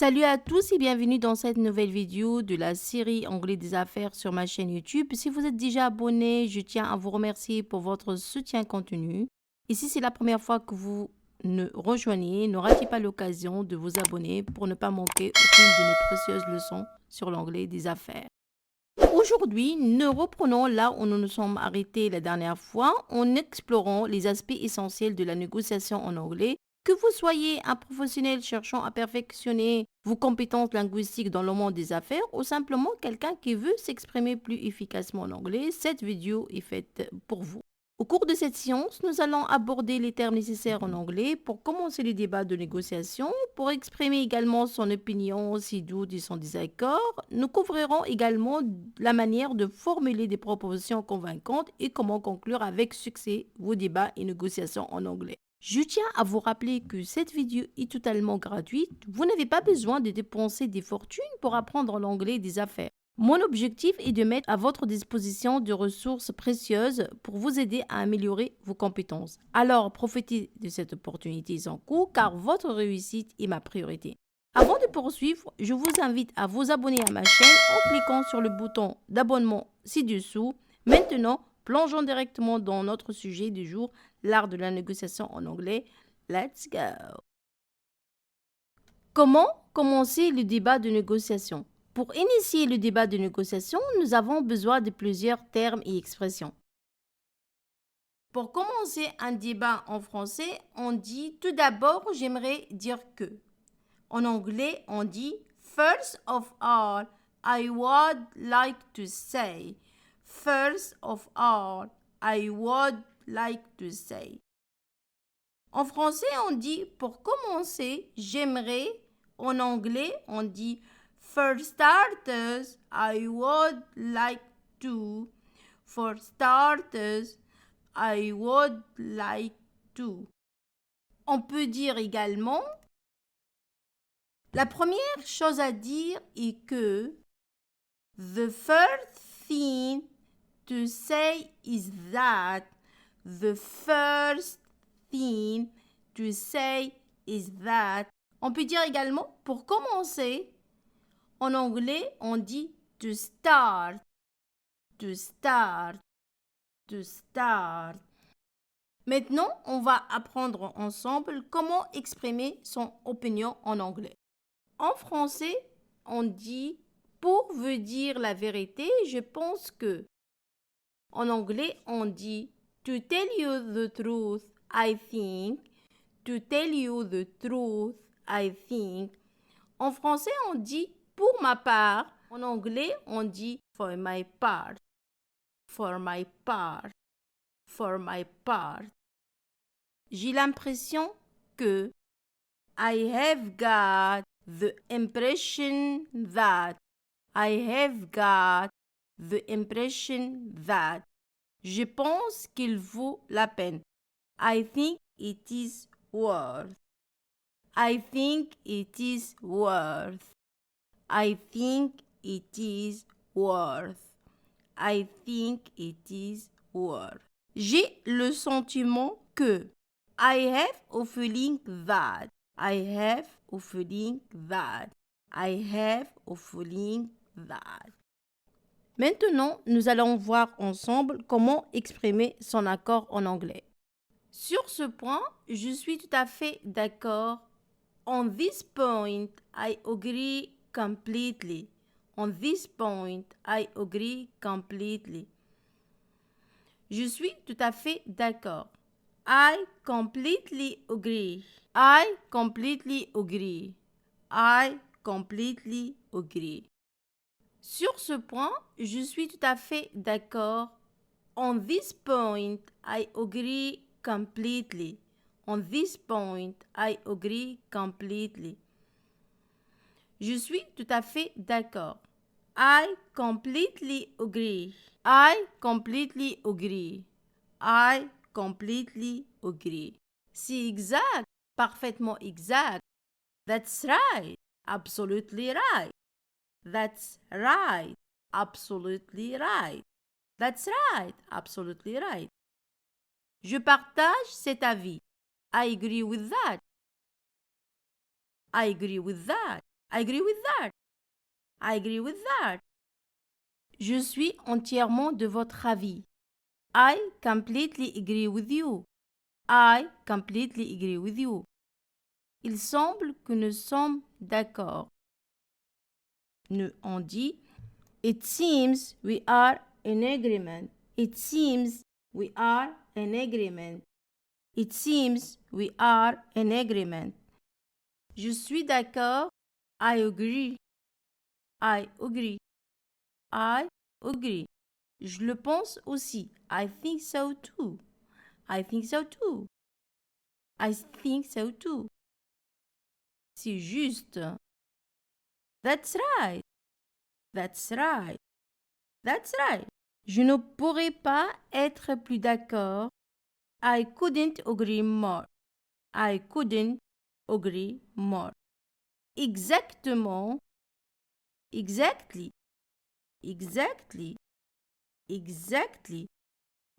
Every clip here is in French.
Salut à tous et bienvenue dans cette nouvelle vidéo de la série Anglais des affaires sur ma chaîne YouTube. Si vous êtes déjà abonné, je tiens à vous remercier pour votre soutien continu. Et si c'est la première fois que vous nous rejoignez, ne ratez pas l'occasion de vous abonner pour ne pas manquer aucune de nos précieuses leçons sur l'anglais des affaires. Aujourd'hui, nous reprenons là où nous nous sommes arrêtés la dernière fois en explorant les aspects essentiels de la négociation en anglais. Que vous soyez un professionnel cherchant à perfectionner vos compétences linguistiques dans le monde des affaires ou simplement quelqu'un qui veut s'exprimer plus efficacement en anglais, cette vidéo est faite pour vous. Au cours de cette séance, nous allons aborder les termes nécessaires en anglais pour commencer les débats de négociation, pour exprimer également son opinion, ses doutes et son désaccord. Nous couvrirons également la manière de formuler des propositions convaincantes et comment conclure avec succès vos débats et négociations en anglais. Je tiens à vous rappeler que cette vidéo est totalement gratuite. Vous n'avez pas besoin de dépenser des fortunes pour apprendre l'anglais des affaires. Mon objectif est de mettre à votre disposition des ressources précieuses pour vous aider à améliorer vos compétences. Alors, profitez de cette opportunité sans coût car votre réussite est ma priorité. Avant de poursuivre, je vous invite à vous abonner à ma chaîne en cliquant sur le bouton d'abonnement ci-dessous. Maintenant, plongeons directement dans notre sujet du jour, l'art de la négociation en anglais. Let's go! Comment commencer le débat de négociation? Pour initier le débat de négociation, nous avons besoin de plusieurs termes et expressions. Pour commencer un débat en français, on dit tout d'abord, j'aimerais dire que. En anglais, on dit first of all, I would like to say. First of all, I would like to say. En français, on dit pour commencer, j'aimerais. En anglais, on dit for starters, I would like to. For starters, I would like to. On peut dire également, la première chose à dire est que the first thing to say is that. The first thing to say is that. On peut dire également, pour commencer, en anglais, on dit to start, to start, to start. Maintenant, on va apprendre ensemble comment exprimer son opinion en anglais. En français, on dit pour veut dire la vérité, je pense que. En anglais, on dit to tell you the truth, I think. To tell you the truth, I think. En français, on dit pour ma part. En anglais, on dit for my part. For my part. For my part. J'ai l'impression que I have got the impression that. I have got the impression that. Je pense qu'il vaut la peine. I think it is worth. I think it is worth. I think it is worth. I think it is worth. J'ai le sentiment que. I have a feeling that. I have a feeling that. I have a feeling that. Maintenant, nous allons voir ensemble comment exprimer son accord en anglais. Sur ce point, je suis tout à fait d'accord. On this point, I agree completely. On this point, I agree completely. Je suis tout à fait d'accord. I completely agree. I completely agree. I completely agree. Sur ce point, je suis tout à fait d'accord. On this point, I agree completely. On this point, I agree completely. Je suis tout à fait d'accord. I completely agree. I completely agree. I completely agree. C'est exact, parfaitement exact. That's right, absolutely right. That's right, absolutely right. That's right, absolutely right. Je partage cet avis. I agree with that. I agree with that. I agree with that. I agree with that. Je suis entièrement de votre avis. I completely agree with you. I completely agree with you. Il semble que nous sommes d'accord. On dit It seems we are in agreement. It seems we are in agreement. It seems we are in agreement. Je suis d'accord. I agree. I agree. I agree. Je le pense aussi. I think so too. I think so too. I think so too. C'est juste. That's right. That's right. That's right. Je ne pourrais pas être plus d'accord. I couldn't agree more. I couldn't agree more. Exactement. Exactly. Exactly. Exactly.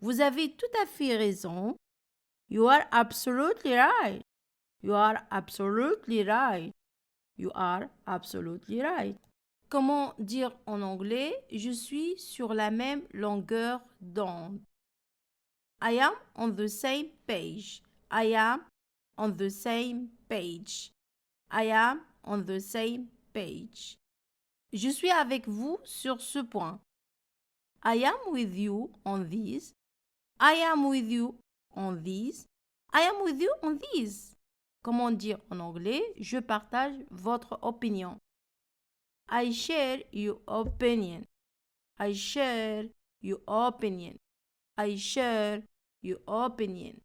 Vous avez tout à fait raison. You are absolutely right. You are absolutely right. You are absolutely right. Comment dire en anglais je suis sur la même longueur d'onde? I am on the same page. I am on the same page. I am on the same page. Je suis avec vous sur ce point. I am with you on this. I am with you on this. I am with you on this. Comment dire en anglais je partage votre opinion? I share your opinion. I share your opinion. I share your opinion.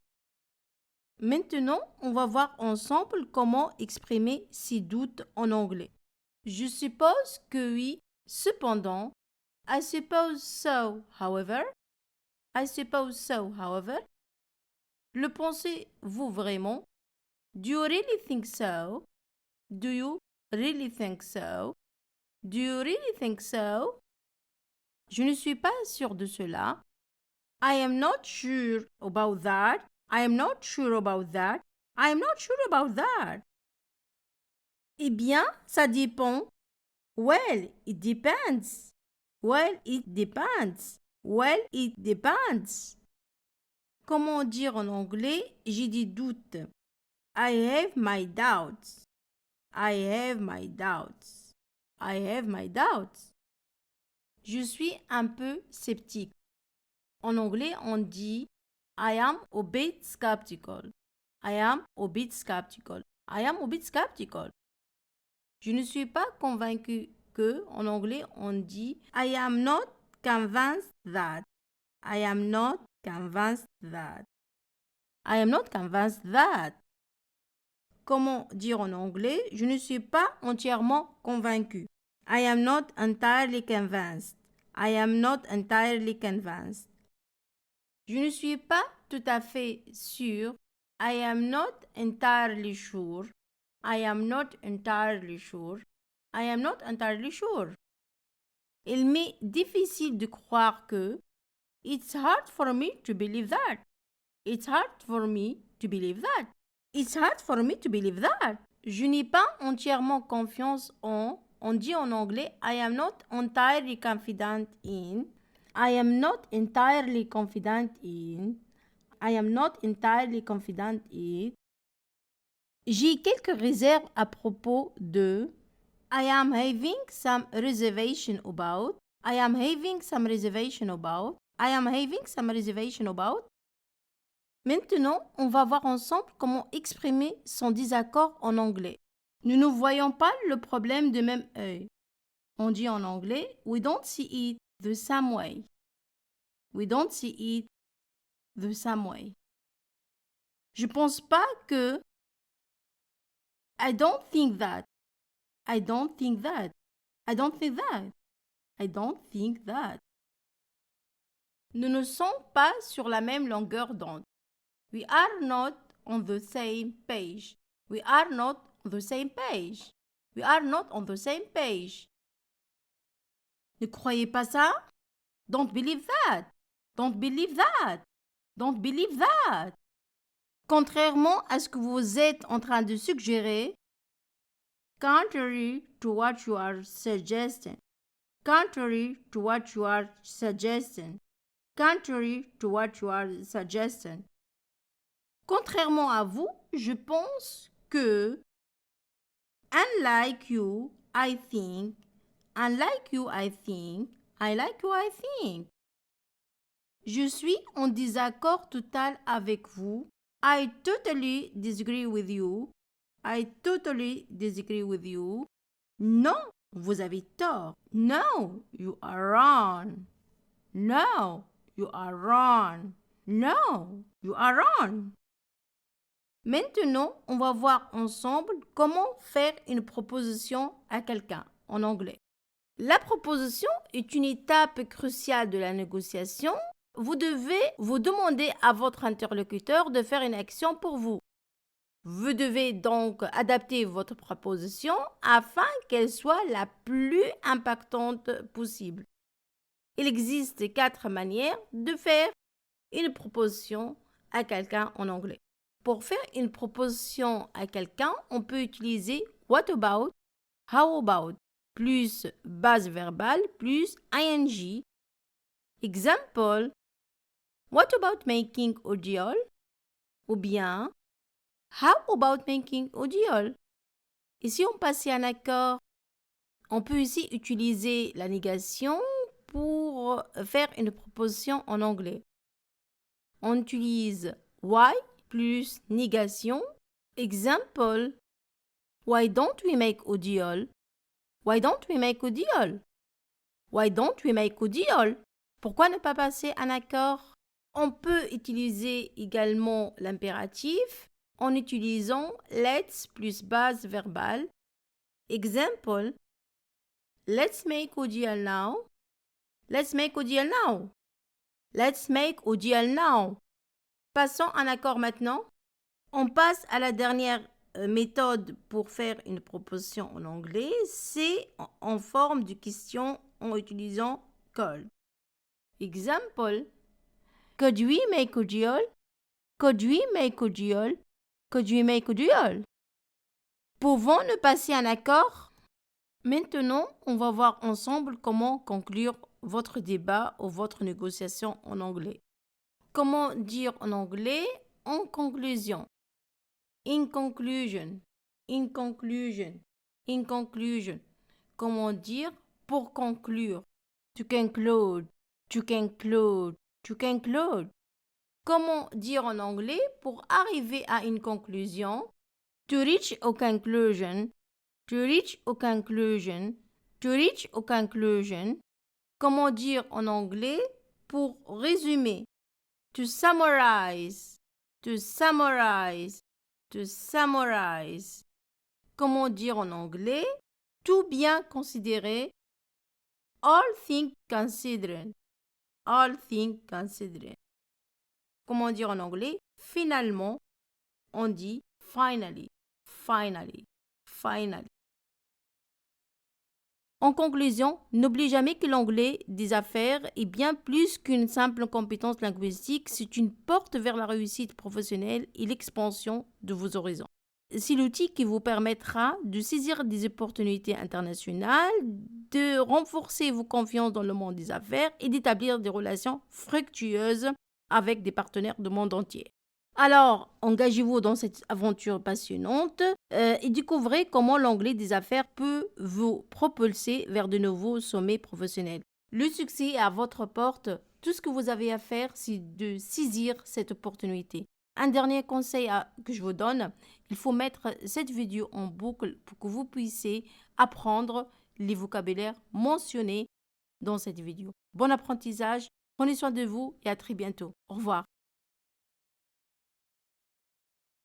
Maintenant, on va voir ensemble comment exprimer ces doutes en anglais. Je suppose que oui, cependant. I suppose so, however. I suppose so, however. Le pensez-vous vraiment? Do you really think so? Do you really think so? Do you really think so? Je ne suis pas sûre de cela. I am not sure about that. I am not sure about that. I am not sure about that. Eh bien, ça dépend. Well, it depends. Well, it depends. Well, it depends. Comment dire en anglais j'ai des doutes? I have my doubts. I have my doubts. I have my doubts. Je suis un peu sceptique. En anglais, on dit I am a bit skeptical. I am a bit skeptical. I am a bit skeptical. Je ne suis pas convaincu que, en anglais, on dit I am not convinced that. I am not convinced that. I am not convinced that. Comment dire en anglais je ne suis pas entièrement convaincu? I am not entirely convinced. I am not entirely convinced. Je ne suis pas tout à fait sûr. I am not entirely sure. I am not entirely sure. I am not entirely sure. Il m'est difficile de croire que. It's hard for me to believe that. It's hard for me to believe that. It's hard for me to believe that. Je n'ai pas entièrement confiance en. On dit en anglais I am not entirely confident in. I am not entirely confident in. I am not entirely confident in. J'ai quelques réserves à propos de. I am having some reservation about. I am having some reservation about. I am having some reservation about. Maintenant, on va voir ensemble comment exprimer son désaccord en anglais. Nous ne voyons pas le problème de même œil. On dit en anglais We don't see it the same way. We don't see it the same way. Je pense pas que. I don't think that. I don't think that. I don't think that. I don't think that. Nous ne sommes pas sur la même longueur d'onde. We are not on the same page. We are not on the same page. We are not on the same page. Ne croyez pas ça? Don't believe that. Don't believe that. Don't believe that. Contrairement à ce que vous êtes en train de suggérer, contrary to what you are suggesting, contrary to what you are suggesting, contrary to what you are suggesting. Contrairement à vous, je pense que, unlike you, I think, unlike you, I think, I like you, I think. Je suis en désaccord total avec vous. I totally disagree with you. I totally disagree with you. Non, vous avez tort. No, you are wrong. No, you are wrong. No, you are wrong. Maintenant, on va voir ensemble comment faire une proposition à quelqu'un en anglais. La proposition est une étape cruciale de la négociation. Vous devez vous demander à votre interlocuteur de faire une action pour vous. Vous devez donc adapter votre proposition afin qu'elle soit la plus impactante possible. Il existe 4 manières de faire une proposition à quelqu'un en anglais. Pour faire une proposition à quelqu'un, on peut utiliser what about, how about, plus base verbale, plus ing. Exemple, what about making a deal? Ou bien, how about making a deal? Et si on passait un accord, on peut aussi utiliser la négation pour faire une proposition en anglais. On utilise why plus négation. Exemple, why don't we make a deal? Why don't we make a deal? Why don't we make a deal? Pourquoi ne pas passer un accord? On peut utiliser également l'impératif en utilisant let's plus base verbale. Exemple, let's make a deal now. Let's make a deal now. Let's make a deal now. Passons un accord maintenant. On passe à la dernière méthode pour faire une proposition en anglais, c'est en forme de question en utilisant could. Exemple, could we make a deal? Could we make a deal? Could we make a deal? Pouvons-nous passer un accord? Maintenant, on va voir ensemble comment conclure votre débat ou votre négociation en anglais. Comment dire en anglais en conclusion? In conclusion, in conclusion, in conclusion. Comment dire pour conclure? To conclude, to conclude, to conclude. Comment dire en anglais pour arriver à une conclusion? To reach a conclusion, to reach a conclusion, to reach a conclusion. Comment dire en anglais pour résumer? To summarize, to summarize, to summarize. Comment dire en anglais? Tout bien considéré. All things considered. All things considered. Comment dire en anglais? Finalement, on dit finally, finally, finally. En conclusion, n'oublie jamais que l'anglais des affaires est bien plus qu'une simple compétence linguistique, c'est une porte vers la réussite professionnelle et l'expansion de vos horizons. C'est l'outil qui vous permettra de saisir des opportunités internationales, de renforcer vos confiances dans le monde des affaires et d'établir des relations fructueuses avec des partenaires du monde entier. Alors, engagez-vous dans cette aventure passionnante et découvrez comment l'anglais des affaires peut vous propulser vers de nouveaux sommets professionnels. Le succès est à votre porte. Tout ce que vous avez à faire, c'est de saisir cette opportunité. Un dernier conseil que je vous donne, il faut mettre cette vidéo en boucle pour que vous puissiez apprendre les vocabulaires mentionnés dans cette vidéo. Bon apprentissage, prenez soin de vous et à très bientôt. Au revoir.